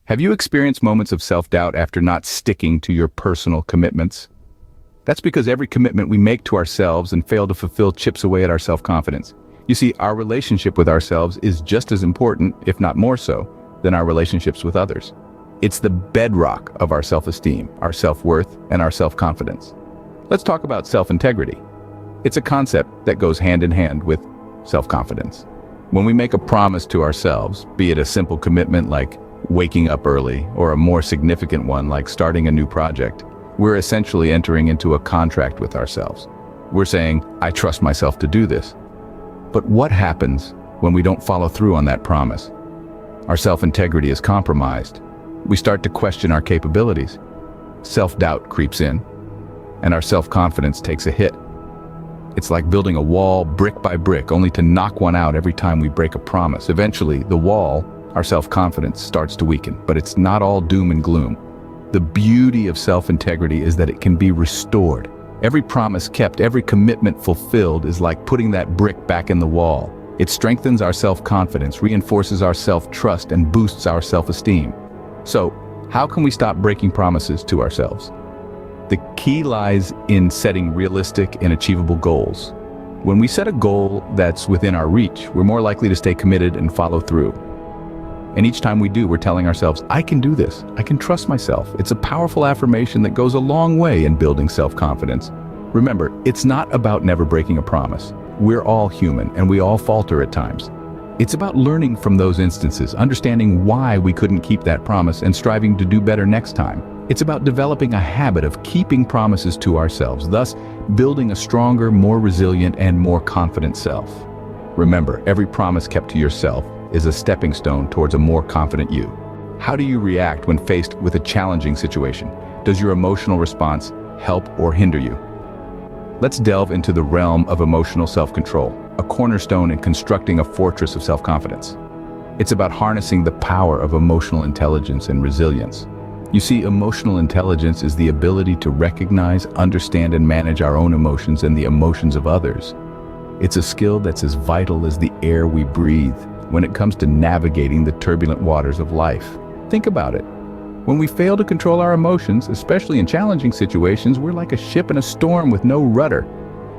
Have you experienced moments of self-doubt after not sticking to your personal commitments? That's because every commitment we make to ourselves and fail to fulfill chips away at our self-confidence. You see, our relationship with ourselves is just as important, if not more so, than our relationships with others. It's the bedrock of our self-esteem, our self-worth, and our self-confidence. Let's talk about self-integrity. It's a concept that goes hand in hand with self-confidence. When we make a promise to ourselves, be it a simple commitment like waking up early, or a more significant one like starting a new project, we're essentially entering into a contract with ourselves. We're saying, I trust myself to do this. But what happens when we don't follow through on that promise? Our self-integrity is compromised. We start to question our capabilities. Self-doubt creeps in, and our self-confidence takes a hit. It's like building a wall brick by brick, only to knock one out every time we break a promise. Eventually, the wall, our self-confidence, starts to weaken, but it's not all doom and gloom. The beauty of self-integrity is that it can be restored. Every promise kept, every commitment fulfilled is like putting that brick back in the wall. It strengthens our self-confidence, reinforces our self-trust, and boosts our self-esteem. So, how can we stop breaking promises to ourselves? The key lies in setting realistic and achievable goals. When we set a goal that's within our reach, we're more likely to stay committed and follow through. And each time we do, we're telling ourselves, I can do this. I can trust myself. It's a powerful affirmation that goes a long way in building self-confidence. Remember, it's not about never breaking a promise. We're all human, and we all falter at times. It's about learning from those instances, understanding why we couldn't keep that promise, and striving to do better next time. It's about developing a habit of keeping promises to ourselves, thus building a stronger, more resilient, and more confident self. Remember, every promise kept to yourself is a stepping stone towards a more confident you. How do you react when faced with a challenging situation? Does your emotional response help or hinder you? Let's delve into the realm of emotional self-control, a cornerstone in constructing a fortress of self-confidence. It's about harnessing the power of emotional intelligence and resilience. You see, emotional intelligence is the ability to recognize, understand, and manage our own emotions and the emotions of others. It's a skill that's as vital as the air we breathe when it comes to navigating the turbulent waters of life. Think about it. When we fail to control our emotions, especially in challenging situations, we're like a ship in a storm with no rudder.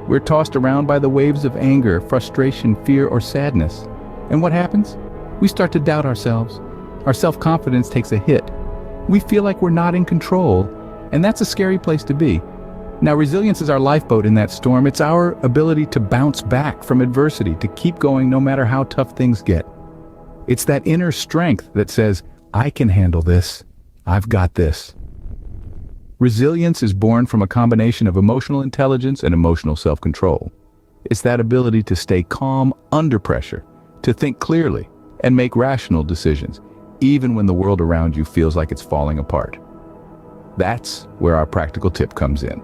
We're tossed around by the waves of anger, frustration, fear, or sadness. And what happens? We start to doubt ourselves. Our self-confidence takes a hit. We feel like we're not in control, and that's a scary place to be. Now, resilience is our lifeboat in that storm. It's our ability to bounce back from adversity, to keep going no matter how tough things get. It's that inner strength that says, I can handle this. I've got this. Resilience is born from a combination of emotional intelligence and emotional self-control. It's that ability to stay calm under pressure, to think clearly, and make rational decisions, even when the world around you feels like it's falling apart. That's where our practical tip comes in.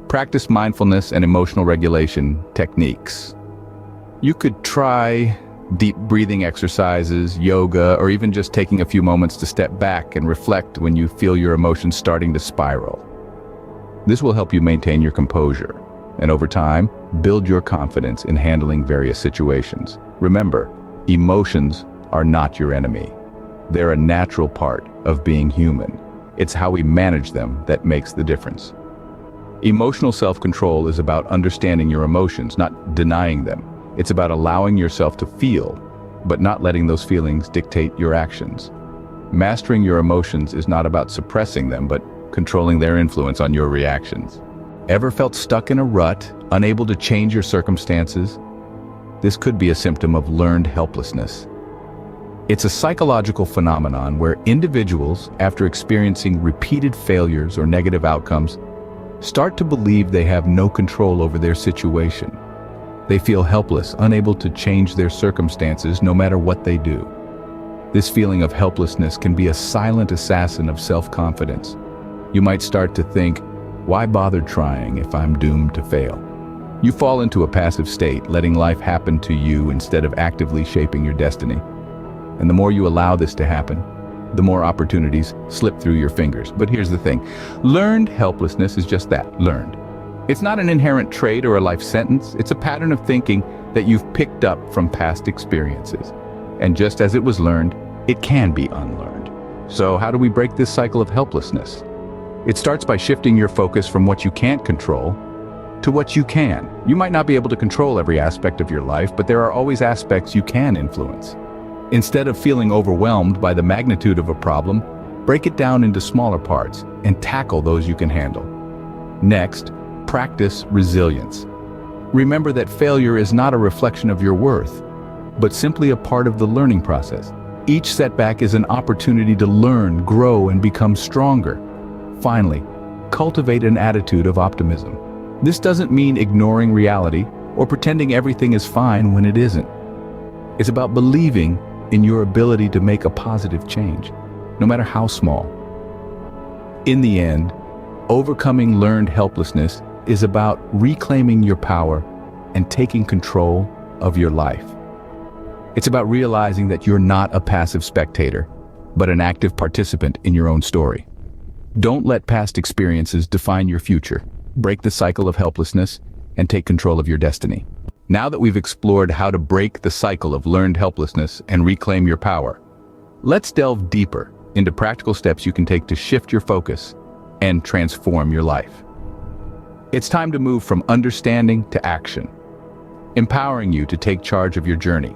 Practice mindfulness and emotional regulation techniques. You could try deep breathing exercises, yoga, or even just taking a few moments to step back and reflect when you feel your emotions starting to spiral. This will help you maintain your composure and, over time, build your confidence in handling various situations. Remember, emotions are not your enemy. They're a natural part of being human. It's how we manage them that makes the difference. Emotional self-control is about understanding your emotions, not denying them. It's about allowing yourself to feel, but not letting those feelings dictate your actions. Mastering your emotions is not about suppressing them, but controlling their influence on your reactions. Ever felt stuck in a rut, unable to change your circumstances? This could be a symptom of learned helplessness. It's a psychological phenomenon where individuals, after experiencing repeated failures or negative outcomes, start to believe they have no control over their situation. They feel helpless, unable to change their circumstances no matter what they do. This feeling of helplessness can be a silent assassin of self-confidence. You might start to think, why bother trying if I'm doomed to fail? You fall into a passive state, letting life happen to you instead of actively shaping your destiny. And the more you allow this to happen, the more opportunities slip through your fingers. But here's the thing. Learned helplessness is just that, learned. It's not an inherent trait or a life sentence. It's a pattern of thinking that you've picked up from past experiences. And just as it was learned, it can be unlearned. So how do we break this cycle of helplessness? It starts by shifting your focus from what you can't control to what you can. You might not be able to control every aspect of your life, but there are always aspects you can influence. Instead of feeling overwhelmed by the magnitude of a problem, break it down into smaller parts and tackle those you can handle. Next, practice resilience. Remember that failure is not a reflection of your worth, but simply a part of the learning process. Each setback is an opportunity to learn, grow, and become stronger. Finally, cultivate an attitude of optimism. This doesn't mean ignoring reality or pretending everything is fine when it isn't. It's about believing in your ability to make a positive change, no matter how small. In the end, overcoming learned helplessness is about reclaiming your power and taking control of your life. It's about realizing that you're not a passive spectator, but an active participant in your own story. Don't let past experiences define your future. Break the cycle of helplessness and take control of your destiny. Now that we've explored how to break the cycle of learned helplessness and reclaim your power, let's delve deeper into practical steps you can take to shift your focus and transform your life. It's time to move from understanding to action, empowering you to take charge of your journey.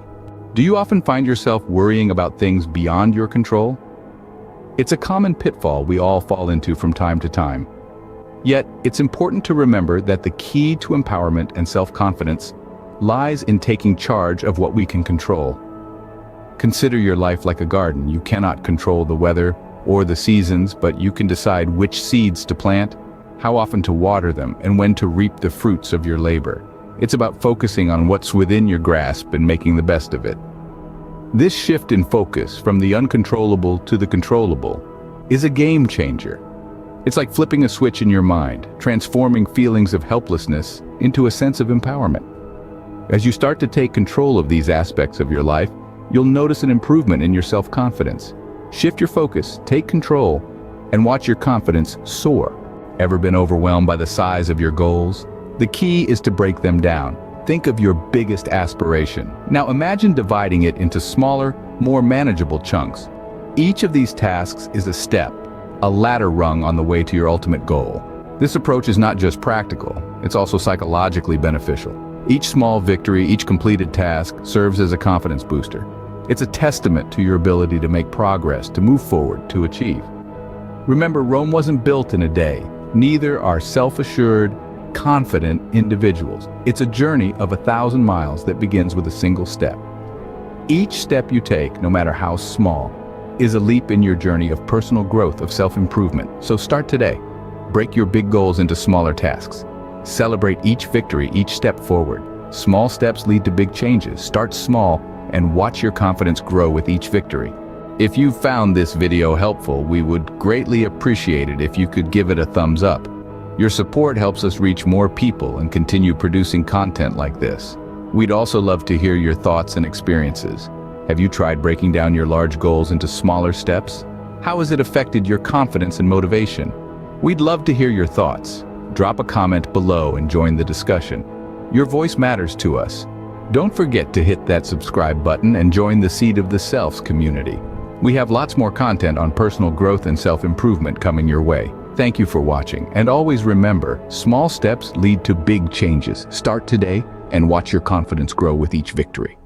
Do you often find yourself worrying about things beyond your control? It's a common pitfall we all fall into from time to time. Yet, it's important to remember that the key to empowerment and self-confidence lies in taking charge of what we can control. Consider your life like a garden. You cannot control the weather or the seasons, but you can decide which seeds to plant, how often to water them, and when to reap the fruits of your labor. It's about focusing on what's within your grasp and making the best of it. This shift in focus from the uncontrollable to the controllable is a game changer. It's like flipping a switch in your mind, transforming feelings of helplessness into a sense of empowerment. As you start to take control of these aspects of your life, you'll notice an improvement in your self-confidence. Shift your focus, take control, and watch your confidence soar. Ever been overwhelmed by the size of your goals? The key is to break them down. Think of your biggest aspiration. Now imagine dividing it into smaller, more manageable chunks. Each of these tasks is a step, a ladder rung on the way to your ultimate goal. This approach is not just practical, it's also psychologically beneficial. Each small victory, each completed task, serves as a confidence booster. It's a testament to your ability to make progress, to move forward, to achieve. Remember, Rome wasn't built in a day. Neither are self-assured, confident individuals. It's a journey of 1,000 miles that begins with a single step. Each step you take, no matter how small, is a leap in your journey of personal growth, of self-improvement. So start today. Break your big goals into smaller tasks. Celebrate each victory, each step forward. Small steps lead to big changes. Start small and watch your confidence grow with each victory. If you found this video helpful, we would greatly appreciate it if you could give it a thumbs up. Your support helps us reach more people and continue producing content like this. We'd also love to hear your thoughts and experiences. Have you tried breaking down your large goals into smaller steps? How has it affected your confidence and motivation? We'd love to hear your thoughts. Drop a comment below and join the discussion. Your voice matters to us. Don't forget to hit that subscribe button and join the Seed of the Selves community. We have lots more content on personal growth and self-improvement coming your way. Thank you for watching, and always remember, small steps lead to big changes. Start today and watch your confidence grow with each victory.